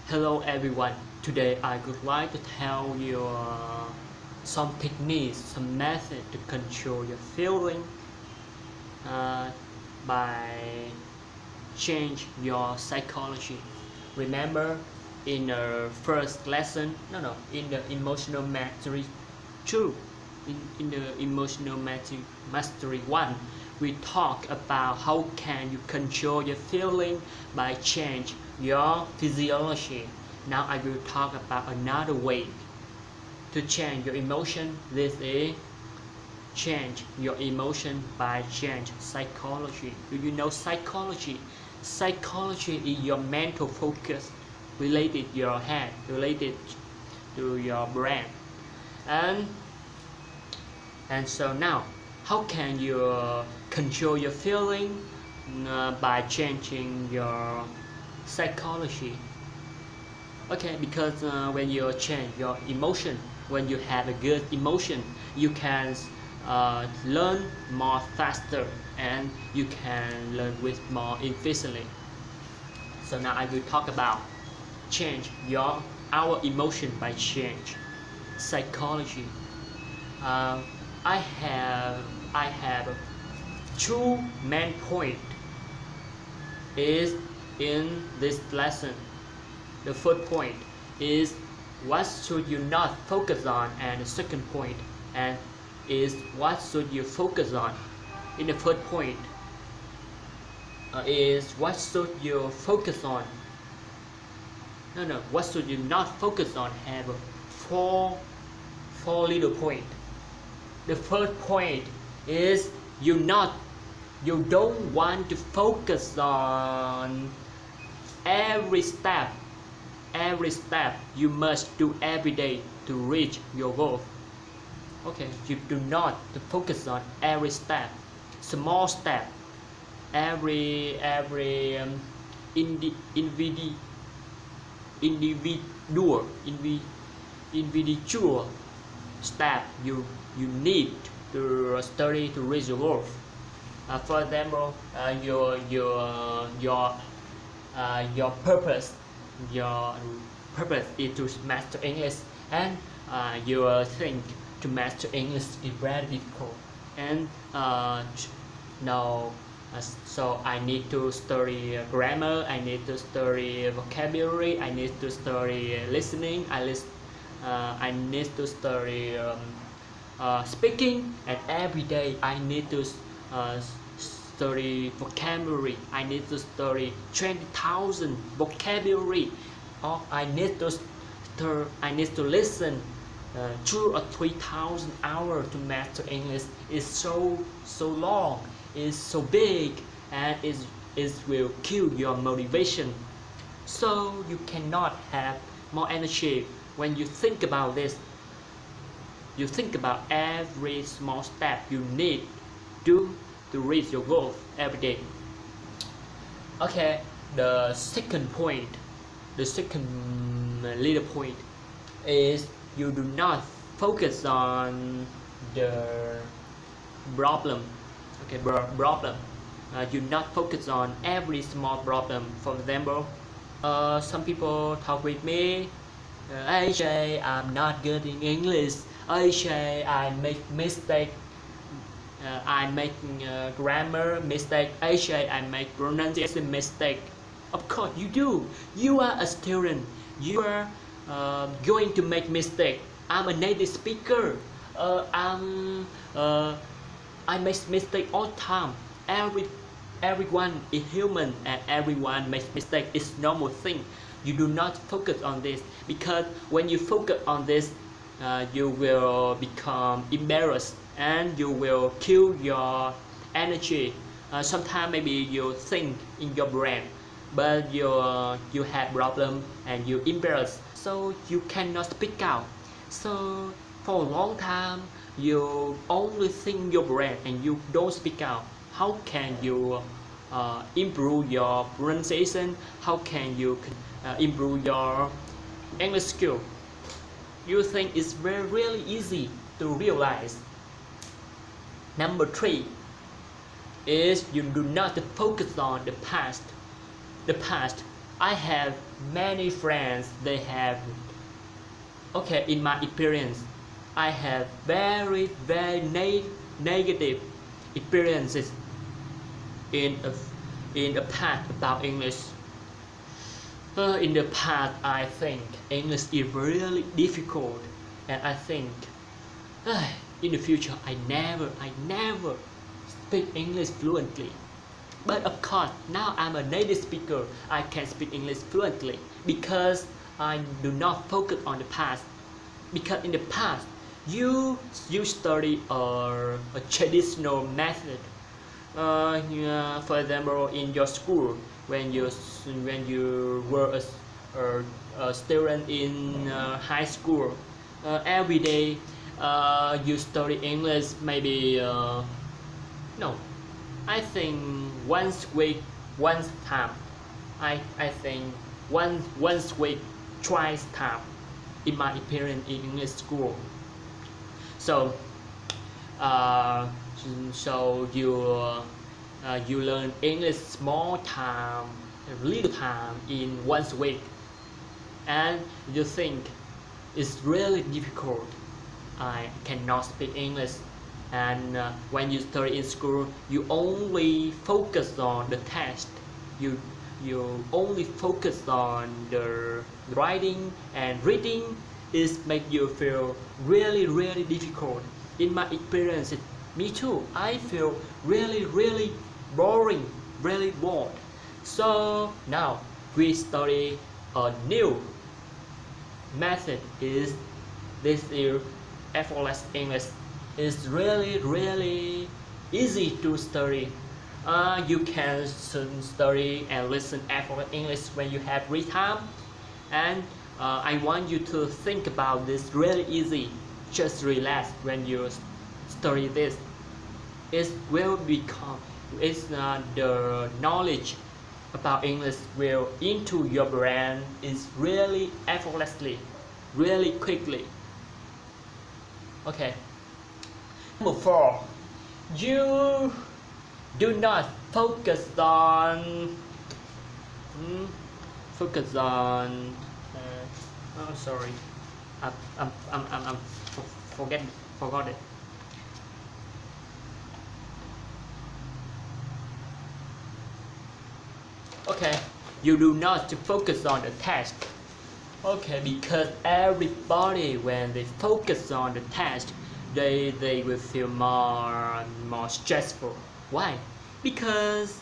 Hello everyone. Today I would like to tell you some techniques, some methods to control your feeling by change your psychology. Remember in the first lesson, in the emotional mastery 2, in the emotional mastery 1, we talk about how can you control your feeling by change your physiology. Now I will talk about another way to change your emotion. This is change your emotion by change psychology. Do you know psychology? Psychology is your mental focus related to your head, related to your brain. And so now, how can you control your feeling by changing your psychology? Okay, because when you change your emotion, when you have a good emotion, you can learn more faster and you can learn with more efficiently. So now I will talk about change our emotion by change psychology. I have two main points is in this lesson. The first point is what should you not focus on, and the second point is what should you focus on. In the first point is what should you focus on. What should you not focus on have four little points. The first point is you don't want to focus on every step you must do every day to reach your goal. Okay, you do not focus on every step, small step, every individual step you need to study to reach your goal. For example, your purpose is to master English, and you think to master English is very difficult, and now so I need to study grammar, I need to study vocabulary, I need to study listening, I need to study speaking, and every day I need to study vocabulary. I need to study 20,000 vocabulary, or I need to listen 2,000 or 3,000 hours to master English. It's so long, it's so big, and it will kill your motivation. So you cannot have more energy when you think about this. You think about every small step you need to reach your goal every day. Okay, the second little point is you do not focus on the problem. Okay, problem. You not focus on every small problem. For example, some people talk with me. AJ, I'm not good in English. AJ, I make mistake. I make grammar mistake. AJ, I make pronunciation mistake. Of course you do. You are a student. You are going to make mistake. I'm a native speaker. I make mistake all the time. Everyone is human, and everyone makes mistake. It's normal thing. You do not focus on this, because when you focus on this, you will become embarrassed and you will kill your energy. Sometimes maybe you think in your brain, but you have problem and you embarrassed, so you cannot speak out. So for a long time you only think in your brain and you don't speak out. How can you improve your pronunciation? How can you improve your English skill? You think it's really easy to realize. Number 3 is you do not focus on the past. I have many friends. They have, okay, in my experience, I have very negative experiences in the past about English. In the past, I think English is really difficult, and I think in the future I never speak English fluently. But of course, now I'm a native speaker. I can speak English fluently because I do not focus on the past. Because in the past, you study a traditional method. Yeah, for example, in your school, when you were a student in high school, every day you study English. Maybe no, I think once week, once time. I think once week, twice time. In my experience in English school. So so you learn English small time, little time in once week, and you think it's really difficult. I cannot speak English, and when you study in school, you only focus on the test. You only focus on the writing and reading. It makes you feel really difficult. In my experience, me too, I feel really boring, really bored. So now we study a new method. Is this is Effortless English. It's really easy to study. You can study and listen Effortless English when you have free time, and I want you to think about this really easy. Just relax when you study this. It will become, the knowledge about English will into your brain is really effortlessly, really quickly. Okay. Number 4, you do not focus on oh sorry, I'm forgot it. Okay, you do not focus on the test. Okay, because everybody, when they focus on the test, they will feel more stressful. Why? Because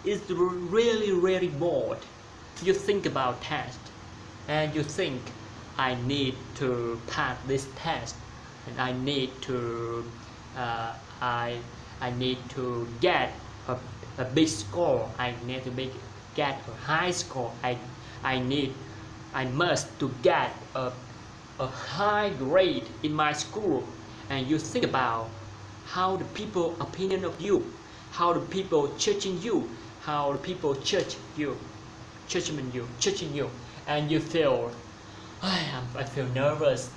it's really bored. You think about test, and you think, I need to pass this test, and I need to I need to get a big score. I need to get a high score. I must to get a high grade in my school. And you think about how the people opinion of you, how the people judging you, how the people judging you, and you feel, I feel nervous.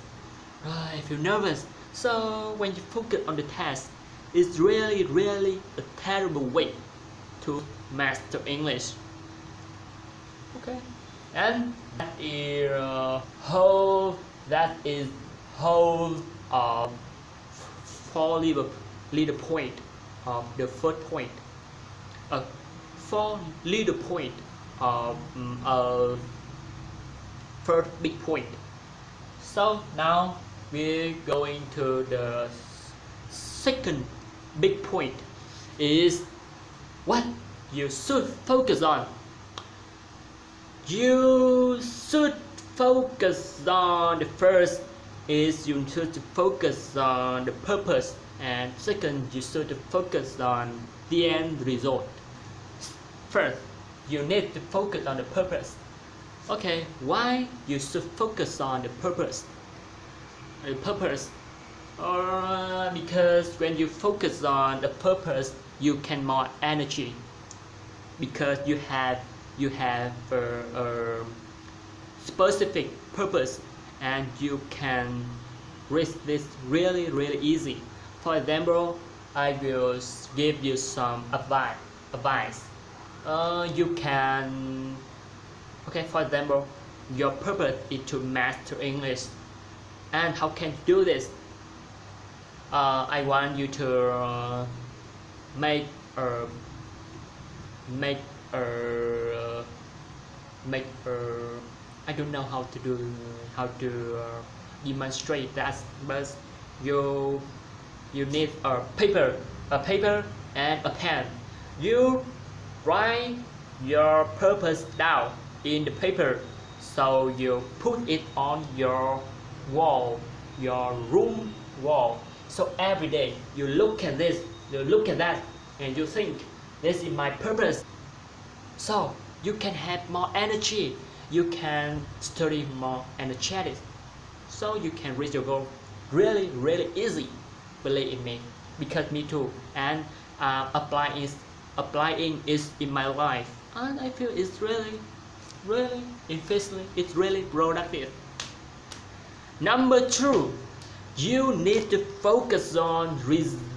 I feel nervous. So when you focus on the test, it's really a terrible way to master English. Okay, and that is whole of 4 little point of the first point. 4 little point of first big point. So now we're going to the second big point, is what you should focus on. You should focus on the first is you should focus on the purpose, and second you should focus on the end result. First, you need to focus on the purpose. Okay, why you should focus on the purpose? The purpose, because when you focus on the purpose, you can more energy, because you have a specific purpose, and you can reach this really easy. For example, I will give you some advice. You can Okay, for example, your purpose is to master English. And how can you do this? I want you to make a make a make a I don't know how to demonstrate that, but you need a paper and a pen. You write your purpose down in the paper, so you put it on your wall, your room wall. So every day you look at this, you look at that, and you think, this is my purpose. So you can have more energy, you can study more energetic, so you can reach your goal really easy. Believe in me, because me too. And applying it in my life, and I feel it's really efficiently, it's really productive. Number 2, you need to focus on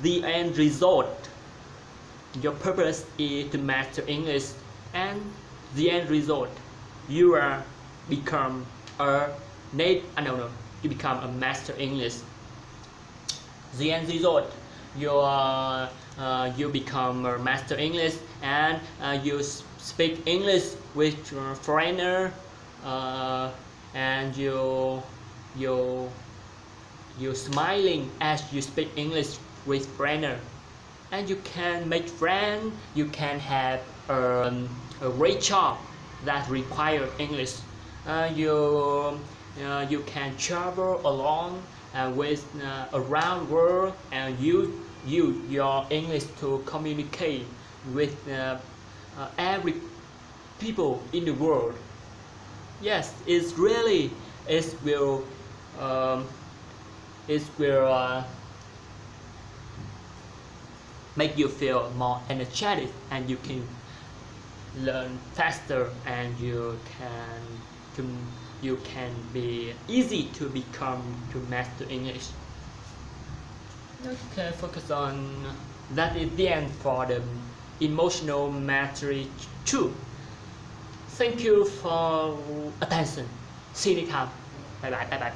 the end result. Your purpose is to master English, and the end result, you are become a you become a master English. The end result, you become a master English, and you speak English with your foreigner, and you smiling as you speak English with foreigner, and you can make friends, you can have a great job that require English. You can travel along with around world, and use your English to communicate with every people in the world. Yes, it will make you feel more energetic, and you can learn faster, and you can be easy to master English. Okay, focus on that is the end for the emotional mastery 2. Thank you for attention. See you next time. Bye bye.